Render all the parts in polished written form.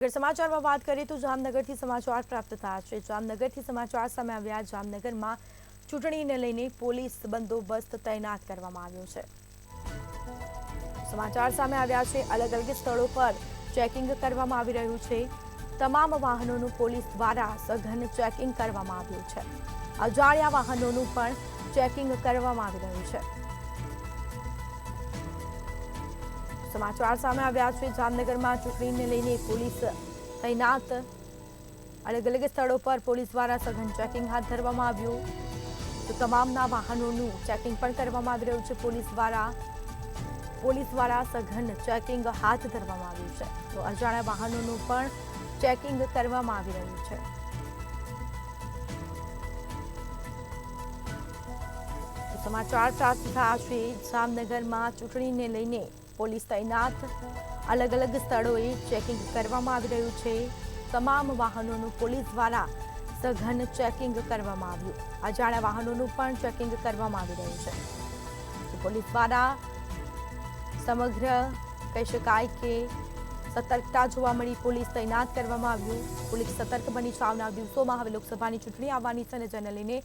સમાચારમાં વાત કરીએ તો જામનગરથી સમાચાર પ્રાપ્ત થયા છે। જામનગરથી સમાચાર સામે આવ્યા। જામનગરમાં ચૂંટણીને લઈને પોલીસ બંદોબસ્ત તૈનાત કરવામાં આવ્યો છે। સમાચાર સામે આવ્યા છે। અલગ અલગ સ્થળો પર ચેકિંગ કરવામાં આવી રહ્યું છે। તમામ વાહનોનું પોલીસ દ્વારા સઘન ચેકિંગ કરવામાં આવ્યું છે। અજાણ્યા વાહનોનું પણ ચેકિંગ કરવામાં આવી રહ્યું છે। समाचार सामे આવ્યા છે। જામનગરમાં ચૂંટણીને લઈને પોલીસ તૈનાત। અલગ અલગ સ્થળો પર પોલીસ દ્વારા સઘન ચેકિંગ હાથ ધરવામાં આવ્યું। તો તમામના વાહનોનું ચેકિંગ પણ કરવામાં આવી રહ્યું છે। પોલીસ દ્વારા સઘન ચેકિંગ હાથ ધરવામાં આવ્યું છે। તો અજાણ્યા વાહનોનું પણ ચેકિંગ કરવામાં આવી રહ્યું છે। સમાચાર પ્રાપ્ત થયા છે। જામનગરમાં ચૂંટણીને લઈને પોલીસ તૈનાત। અલગ અલગ સ્થળોએ ચેકિંગ કરવામાં આવી રહ્યું છે। તમામ વાહનોનું પોલીસ દ્વારા સઘન ચેકિંગ કરવામાં આવ્યું। અજાણ્યા વાહનોનું પણ ચેકિંગ કરવામાં આવી રહ્યું છે। પોલીસ દ્વારા સમગ્ર કહી શકાય કે સતર્કતા જોવા મળી। પોલીસ તૈનાત કરવામાં આવ્યું। પોલીસ સતર્ક બની છે। આવનાર દિવસોમાં હવે લોકસભાની ચૂંટણી આવવાની છે અને જેને લઈને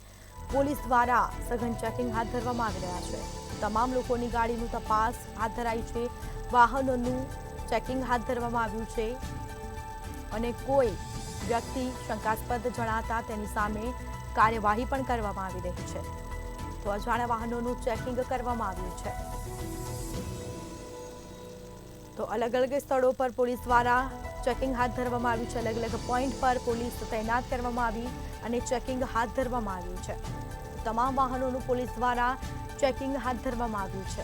પોલીસ દ્વારા સઘન ચેકિંગ હાથ ધરવામાં આવી રહ્યા છે। તમામ લોકોની ગાડીનું તપાસ હાથ ધરાઈ છે। વાહનોનું ચેકિંગ હાથ ધરવામાં આવ્યું છે અને કોઈ વ્યક્તિ શંકાસ્પદ જણાતા તેની સામે કાર્યવાહી પણ કરવામાં આવી રહી છે। તો અજાણ્યા વાહનોનું ચેકિંગ કરવામાં આવ્યું છે। તો અલગ અલગ સ્થળો પર પોલીસ દ્વારા ચેકિંગ હાથ ધરવામાં આવ્યું છે। અલગ અલગ પોઈન્ટ પર પોલીસ તૈનાત કરવામાં આવી અને ચેકિંગ હાથ ધરવામાં આવ્યું છે। તમામ વાહનોનું પોલીસ દ્વારા ચેકિંગ હાથ ધરવામાં આવ્યું છે।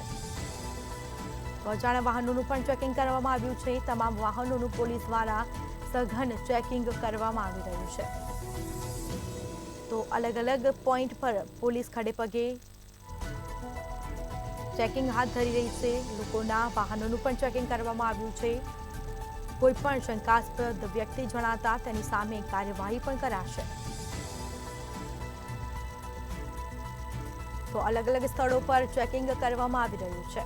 અજાણ્યા વાહનોનું પણ ચેકિંગ કરવામાં આવ્યું છે। તમામ વાહનોનું પોલીસ દ્વારા સઘન ચેકિંગ કરવામાં આવી રહ્યું છે। તો અલગ અલગ પોઈન્ટ પર પોલીસ ખડેપગે ચેકિંગ હાથ ધરી રહી છે। લોકોના વાહનોનું પણ ચેકિંગ કરવામાં આવ્યું છે। કોઈ પણ શંકાસ્પદ વ્યક્તિ જણાતા તેની સામે કાર્યવાહી પણ કરાશે। તો અલગ અલગ સ્થળો પર ચેકિંગ કરવામાં આવી રહ્યું છે।